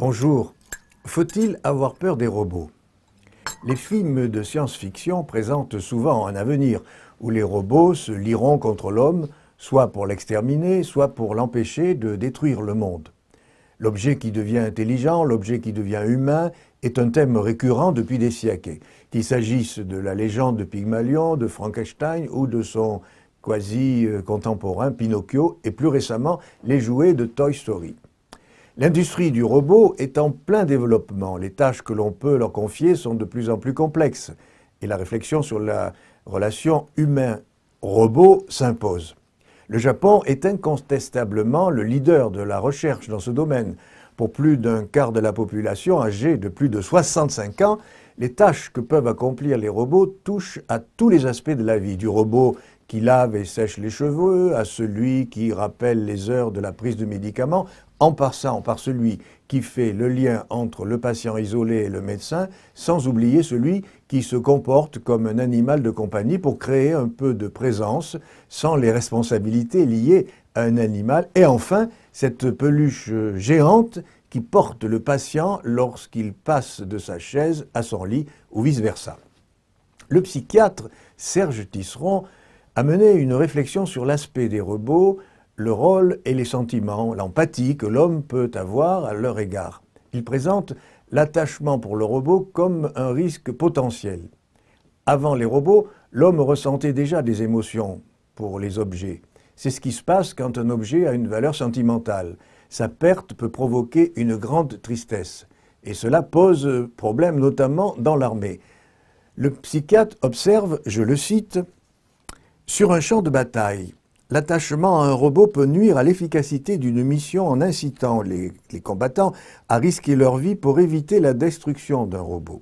Bonjour. Faut-il avoir peur des robots? Les films de science-fiction présentent souvent un avenir où les robots se lieront contre l'homme, soit pour l'exterminer, soit pour l'empêcher de détruire le monde. L'objet qui devient intelligent, l'objet qui devient humain, est un thème récurrent depuis des siècles, qu'il s'agisse de la légende de Pygmalion, de Frankenstein ou de son quasi-contemporain Pinocchio et plus récemment les jouets de Toy Story. L'industrie du robot est en plein développement. Les tâches que l'on peut leur confier sont de plus en plus complexes et la réflexion sur la relation humain-robot s'impose. Le Japon est incontestablement le leader de la recherche dans ce domaine. Pour plus d'un quart de la population âgée de plus de 65 ans, les tâches que peuvent accomplir les robots touchent à tous les aspects de la vie, du robot qui lave et sèche les cheveux, à celui qui rappelle les heures de la prise de médicaments, en passant par celui qui fait le lien entre le patient isolé et le médecin, sans oublier celui qui se comporte comme un animal de compagnie pour créer un peu de présence sans les responsabilités liées à un animal. Et enfin, cette peluche géante qui porte le patient lorsqu'il passe de sa chaise à son lit ou vice-versa. Le psychiatre Serge Tisseron a mené une réflexion sur l'aspect des robots, le rôle et les sentiments, l'empathie que l'homme peut avoir à leur égard. Il présente l'attachement pour le robot comme un risque potentiel. Avant les robots, l'homme ressentait déjà des émotions pour les objets. C'est ce qui se passe quand un objet a une valeur sentimentale. Sa perte peut provoquer une grande tristesse. Et cela pose problème notamment dans l'armée. Le psychiatre observe, je le cite, « Sur un champ de bataille, l'attachement à un robot peut nuire à l'efficacité d'une mission en incitant les combattants à risquer leur vie pour éviter la destruction d'un robot.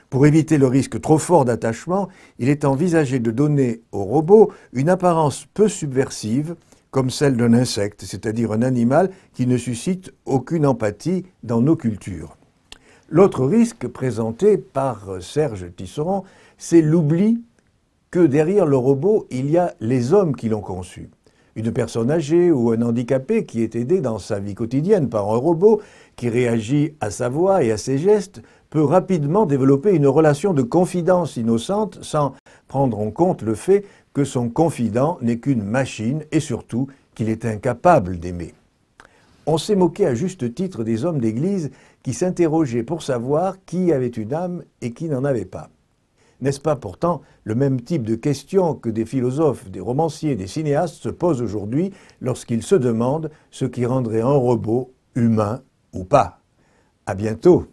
Pour éviter le risque trop fort d'attachement, il est envisagé de donner au robot une apparence peu subversive, comme celle d'un insecte, c'est-à-dire un animal qui ne suscite aucune empathie dans nos cultures. » L'autre risque présenté par Serge Tisseron, c'est l'oubli que derrière le robot, il y a les hommes qui l'ont conçu. Une personne âgée ou un handicapé qui est aidé dans sa vie quotidienne par un robot qui réagit à sa voix et à ses gestes peut rapidement développer une relation de confidence innocente sans prendre en compte le fait que son confident n'est qu'une machine et surtout qu'il est incapable d'aimer. On s'est moqué à juste titre des hommes d'Église qui s'interrogeaient pour savoir qui avait une âme et qui n'en avait pas. N'est-ce pas pourtant le même type de questions que des philosophes, des romanciers, des cinéastes se posent aujourd'hui lorsqu'ils se demandent ce qui rendrait un robot humain ou pas? À bientôt!